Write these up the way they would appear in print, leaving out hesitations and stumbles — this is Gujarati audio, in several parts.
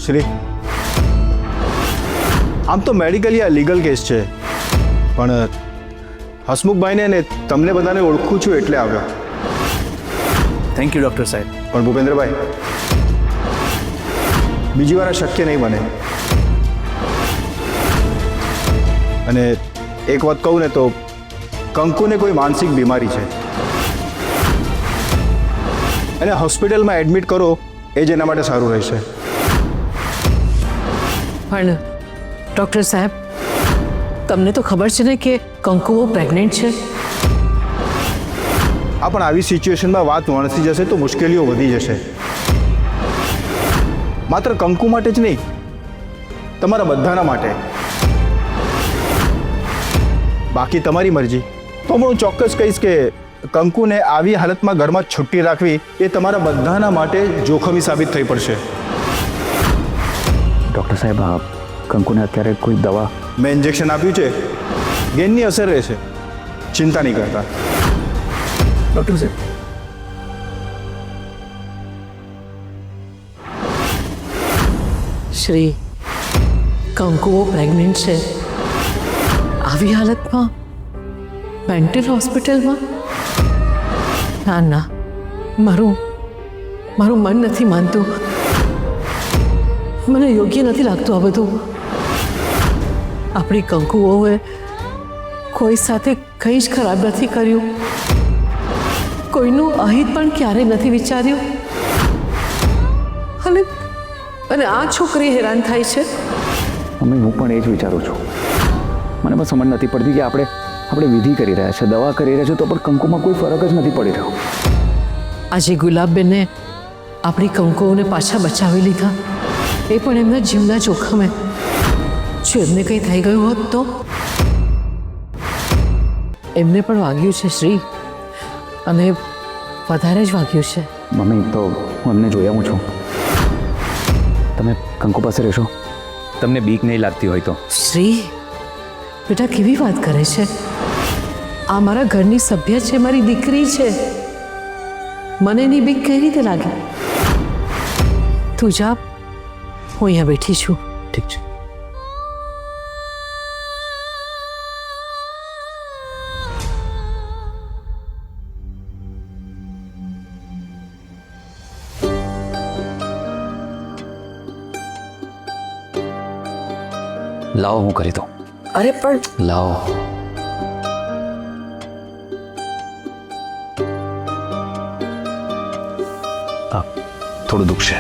શ્રી, આમ તો મેડિકલી આ લીગલ કેસ છે, પણ હસમુખભાઈને ને તમને બધાને ઓળખું છું એટલે આવ્યો. થેન્ક યુ ડૉક્ટર સાહેબ. પણ ભૂપેન્દ્રભાઈ, બીજી વાર આ શક્ય નહીં બને. અને એક વાત કહું ને તો કંકુને કોઈ માનસિક બીમારી છે અને હોસ્પિટલમાં એડમિટ કરો એ જ એના માટે સારું રહેશે. પણ ડૉક્ટર સાહેબ, તમને તો ખબર છે ને કે કંકુ પ્રેગ્નન્ટ છે. હા, પણ આવી સિચ્યુએશનમાં વાત વણસી જશે તો મુશ્કેલીઓ વધી જશે. માત્ર કંકુ માટે જ નહીં, તમારા બધાના માટે. બાકી તમારી મરજી. તો હું ચોક્કસ કહીશ કે કંકુને આવી હાલતમાં ઘરમાં છુટ્ટી રાખવી એ તમારા બધાના માટે જોખમી સાબિત થઈ પડશે. ડૉક્ટર સાહેબ, કંકુને અત્યારે કોઈ દવા? મેં ઇન્જેક્શન આપ્યું છે, ગેનની અસર રહેશે, ચિંતા નહીં કરતા. ડૉક્ટર સાહેબ, શ્રી, કંકુ પ્રેગ્નન્ટ છે, આવી હાલતમાં મેન્ટલ હોસ્પિટલમાં? ના ના, મારું મન નથી માનતું. મને યોગ્ય નથી લાગતું આ બધું. આપણી કંકુઓએ કોઈ સાથે કંઈ જ ખરાબ નથી કર્યું, કોઈનું અહિત પણ ક્યારેય નથી વિચાર્યું. અને આ છોકરી હેરાન થાય છે. મમ્મી, હું પણ એ જ વિચારું છું. મને પણ સમજ નથી પડતી કે આપણે વિધિ કરી રહ્યા છે, દવા કરી રહ્યા છે, તો પણ કંકુમાં કોઈ ફરક જ નથી પડી રહ્યો. આજે ગુલાબબેને આપણી કંકુઓને પાછા બચાવી લીધા, એ પણ એમના જીવના જોખમે. જો એમને કંઈ થઈ ગયું હોત તો? એમને પણ વાગ્યું છે શ્રી, અને વધારે જ વાગ્યું છે. મમ્મી, તો હું એમને જોઈ આવું છું. તમે કંકુ પાસે રહેશો? તમને બીક નહીં લાગતી હોય તો? શ્રી, બેટા કેવી વાત કરે છે? આ મારા ઘરની સભ્ય છે, મારી દીકરી છે. મને એની બીક કઈ રીતે લાગે? તું જા, હું અહીંયા બેઠી છું. ઠીક છે. લાવો, હું કરી દઉં. અરે પણ લાવો. થોડું દુખશે.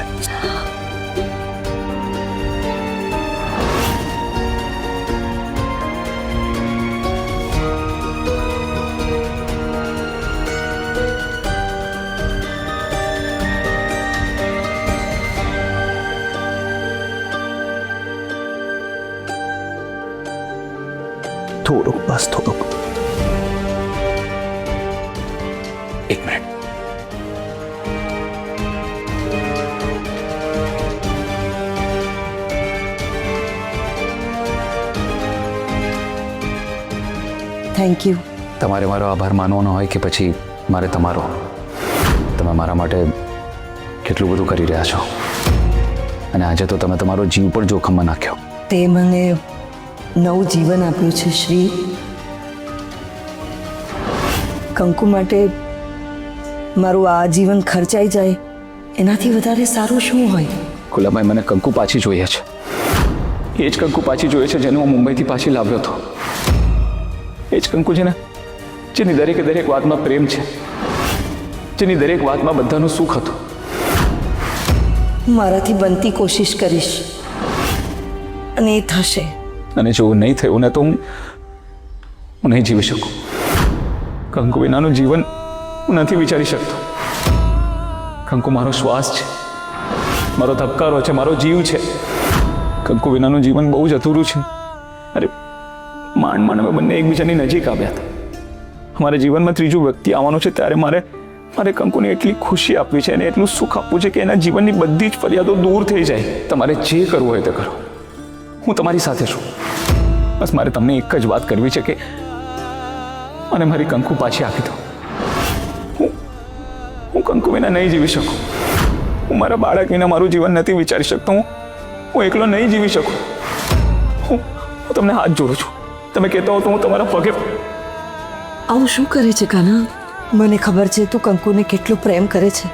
થોડુંક, બસ થોડુંક. એક મિનિટ. Thank you. તમારે મારો આભાર માનવાનો હોય કે પછી મારે તમારો? તમે મારા માટે કેટલું બધું કરી રહ્યા છો, અને આજે તો તમે તમારો જીવ પણ જોખમમાં નાખ્યો. તે મને નવું જીવન આપ્યું છે શ્રી. કંકુ માટે મારું આ જીવન ખર્ચાઈ જાય એનાથી વધારે સારું શું હોય? ગુલાબભાઈ, મને કંકુ પાછી જોઈએ છે. એ જ કંકુ પાછી જોઈએ છે જેને હું મુંબઈથી પાછી લાવ્યો હતો. એ જ કંકુ છે ને, જેની દરેકે દરેક વાતમાં પ્રેમ છે, જેની દરેક વાતમાં બધાનું સુખ હતું. મારાથી બનતી કોશિશ કરીશ અને એ થશે. અને જો નહીં થયું ને તો હું નહીં જીવી શકું. કંકુ વિનાનું જીવન હું નથી વિચારી શકતો. કંકુ મારો શ્વાસ છે, મારો ધબકારો છે, મારો જીવ છે. કંકુ વિનાનું જીવન બહુ જ અધૂરું છે. અરે માંડ માંડ અમે બંને એકબીજાની નજીક આવ્યા હતા. અમારા જીવનમાં ત્રીજું વ્યક્તિ આવવાનું છે ત્યારે મારે કંકુને એટલી ખુશી આપવી છે અને એટલું સુખ આપવું છે કે એના જીવનની બધી જ ફરિયાદો દૂર થઈ જાય. તમારે જે કરવું હોય તે કરો, હું તમારી સાથે છું. બસ મારે તમને એક જ વાત કરવી છે કે મને મારી કંકુ પાછી આપી દો. હું કંકુ વિના નહીં જીવી શકું. હું મારા બાળક વિના મારું જીવન નથી વિચારી શકતો. હું એકલો નહીં જીવી શકું. હું તમને હાથ જોડું છું. તમે કહેતા હો તો હું તમારા પગે. આવું શું કરે છે કાના? મને ખબર છે તું કંકુને કેટલો પ્રેમ કરે છે,